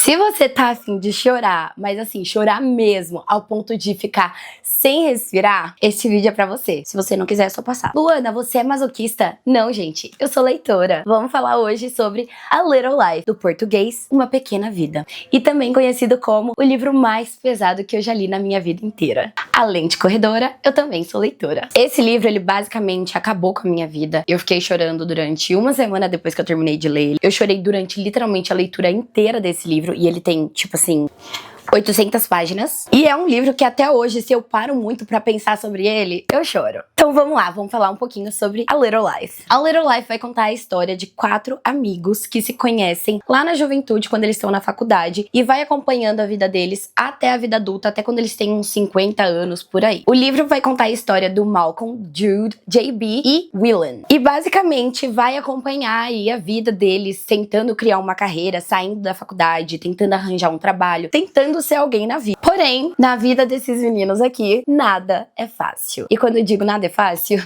Se você tá afim de chorar, mas assim, chorar mesmo, ao ponto de ficar sem respirar, esse vídeo é pra você. Se você não quiser, é só passar. Luana, você é masoquista? Não, gente, eu sou leitora. Vamos falar hoje sobre A Little Life, do português Uma Pequena Vida, e também conhecido como o livro mais pesado que eu já li na minha vida inteira. Além de corredora, eu também sou leitora. Esse livro, ele basicamente acabou com a minha vida. Eu fiquei chorando durante uma semana depois que eu terminei de ler ele. Eu chorei durante literalmente a leitura inteira desse livro, e ele tem, tipo assim, 800 páginas. E é um livro que até hoje, se eu paro muito pra pensar sobre ele, eu choro. Então vamos lá, vamos falar um pouquinho sobre A Little Life. A Little Life vai contar a história de 4 amigos que se conhecem lá na juventude, quando eles estão na faculdade, e vai acompanhando a vida deles até a vida adulta, até quando eles têm uns 50 anos por aí. O livro vai contar a história do Malcolm, Jude, JB e Willan. E basicamente vai acompanhar aí a vida deles, tentando criar uma carreira, saindo da faculdade, tentando arranjar um trabalho, tentando ser alguém na vida. Porém, na vida desses meninos aqui, nada é fácil. E quando eu digo nada é fácil,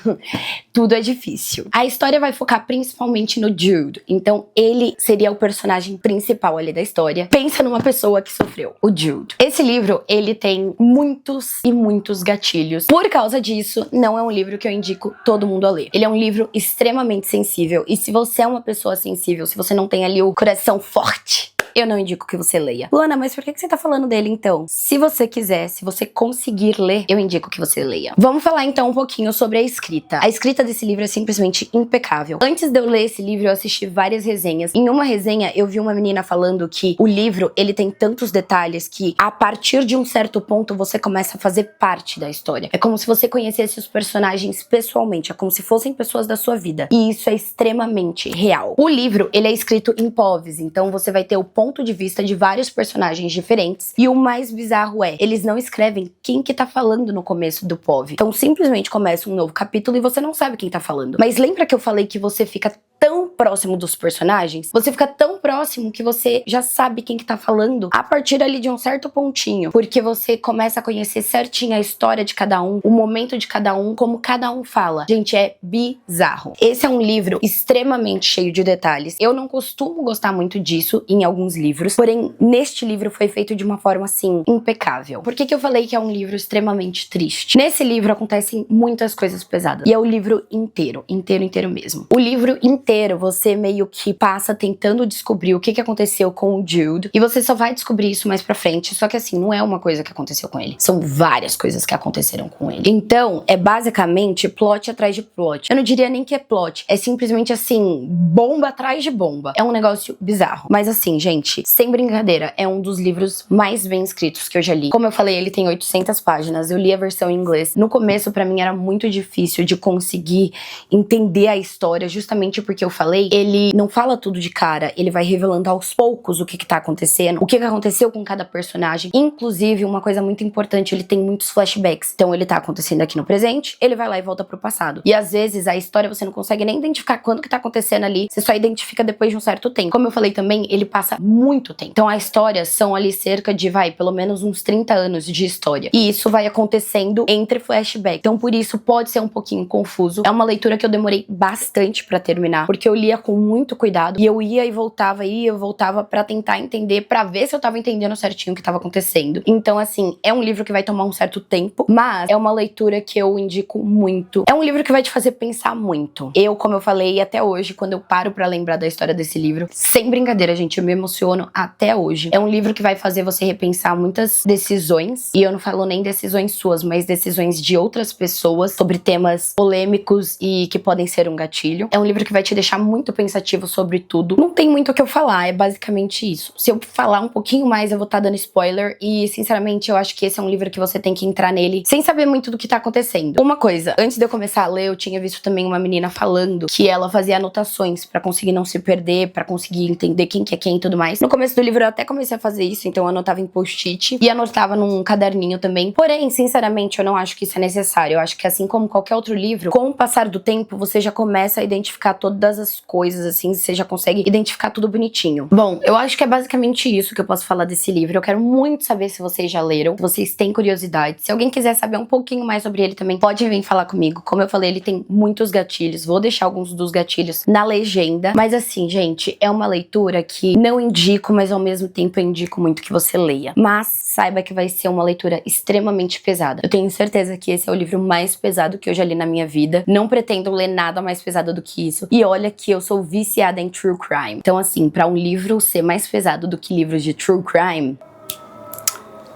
tudo é difícil. A história vai focar principalmente no Jude. Então, ele seria o personagem principal ali da história. Pensa numa pessoa que sofreu, o Jude. Esse livro, ele tem muitos e muitos gatilhos. Por causa disso, não é um livro que eu indico todo mundo a ler. Ele é um livro extremamente sensível. E se você é uma pessoa sensível, se você não tem ali o coração forte, eu não indico que você leia. Luana, mas por que você tá falando dele então? Se você quiser, se você conseguir ler, eu indico que você leia. Vamos falar então um pouquinho sobre a escrita. A escrita desse livro é simplesmente impecável. Antes de eu ler esse livro, eu assisti várias resenhas. Em uma resenha, eu vi uma menina falando que o livro, ele tem tantos detalhes que a partir de um certo ponto, você começa a fazer parte da história. É como se você conhecesse os personagens pessoalmente, é como se fossem pessoas da sua vida. E isso é extremamente real. O livro, ele é escrito em POVs, então você vai ter o ponto de vista de vários personagens diferentes. E o mais bizarro é, eles não escrevem quem que tá falando no começo do POV. Então simplesmente começa um novo capítulo e você não sabe quem tá falando. Mas lembra que eu falei que você fica tão próximo dos personagens? Você fica tão próximo que você já sabe quem que tá falando a partir ali de um certo pontinho. Porque você começa a conhecer certinho a história de cada um, o momento de cada um, como cada um fala. Gente, é bizarro. Esse é um livro extremamente cheio de detalhes. Eu não costumo gostar muito disso em alguns livros, porém, neste livro foi feito de uma forma, assim, impecável. Por que que eu falei que é um livro extremamente triste? Nesse livro acontecem muitas coisas pesadas. E é o livro inteiro, inteiro mesmo. O livro inteiro, você meio que passa tentando descobrir o que que aconteceu com o Jude, e você só vai descobrir isso mais pra frente, só que assim, não é uma coisa que aconteceu com ele. São várias coisas que aconteceram com ele. Então, é basicamente plot atrás de plot. Eu não diria nem que é plot, é simplesmente assim, bomba atrás de bomba. É um negócio bizarro. Mas assim, gente, sem brincadeira, é um dos livros mais bem escritos que eu já li. Como eu falei, ele tem 800 páginas, eu li a versão em inglês. No começo, pra mim, era muito difícil de conseguir entender a história, justamente porque eu falei, ele não fala tudo de cara, ele vai revelando aos poucos o que tá acontecendo, o que aconteceu com cada personagem. Inclusive, uma coisa muito importante, ele tem muitos flashbacks. Então, ele tá acontecendo aqui no presente, ele vai lá e volta pro passado. E às vezes, a história você não consegue nem identificar quando que tá acontecendo ali, você só identifica depois de um certo tempo. Como eu falei também, ele passa muito tempo. Então a história são ali cerca de, pelo menos uns 30 anos de história. E isso vai acontecendo entre flashbacks. Então por isso pode ser um pouquinho confuso. É uma leitura que eu demorei bastante pra terminar, porque eu lia com muito cuidado, e eu ia e voltava pra tentar entender, pra ver se eu tava entendendo certinho o que tava acontecendo. Então assim, é um livro que vai tomar um certo tempo, mas é uma leitura que eu indico muito. É um livro que vai te fazer pensar muito. Eu, como eu falei, até hoje, quando eu paro pra lembrar da história desse livro, sem brincadeira, gente, eu me emociono até hoje. É um livro que vai fazer você repensar muitas decisões, e eu não falo nem decisões suas, mas decisões de outras pessoas sobre temas polêmicos e que podem ser um gatilho. É um livro que vai te deixar muito pensativo sobre tudo. Não tem muito o que eu falar, é basicamente isso. Se eu falar um pouquinho mais, eu vou estar dando spoiler, e sinceramente eu acho que esse é um livro que você tem que entrar nele sem saber muito do que tá acontecendo. Uma coisa, antes de eu começar a ler, eu tinha visto também uma menina falando que ela fazia anotações pra conseguir não se perder, pra conseguir entender quem que é quem e tudo mais. No começo do livro eu até comecei a fazer isso, então eu anotava em post-it e anotava num caderninho também. Porém, sinceramente, eu não acho que isso é necessário. Eu acho que assim como qualquer outro livro, com o passar do tempo, você já começa a identificar todas as várias coisas, assim, você já consegue identificar tudo bonitinho. Bom, eu acho que é basicamente isso que eu posso falar desse livro. Eu quero muito saber se vocês já leram, se vocês têm curiosidade. Se alguém quiser saber um pouquinho mais sobre ele também, pode vir falar comigo. Como eu falei, ele tem muitos gatilhos. Vou deixar alguns dos gatilhos na legenda. Mas assim, gente, é uma leitura que não indico, mas ao mesmo tempo eu indico muito que você leia. Mas saiba que vai ser uma leitura extremamente pesada. Eu tenho certeza que esse é o livro mais pesado que eu já li na minha vida. Não pretendo ler nada mais pesado do que isso. E olha que eu sou viciada em true crime. Então assim, pra um livro ser mais pesado do que livros de true crime,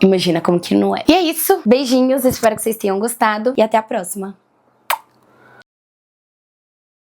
imagina como que não é. E é isso. Beijinhos, espero que vocês tenham gostado e até a próxima.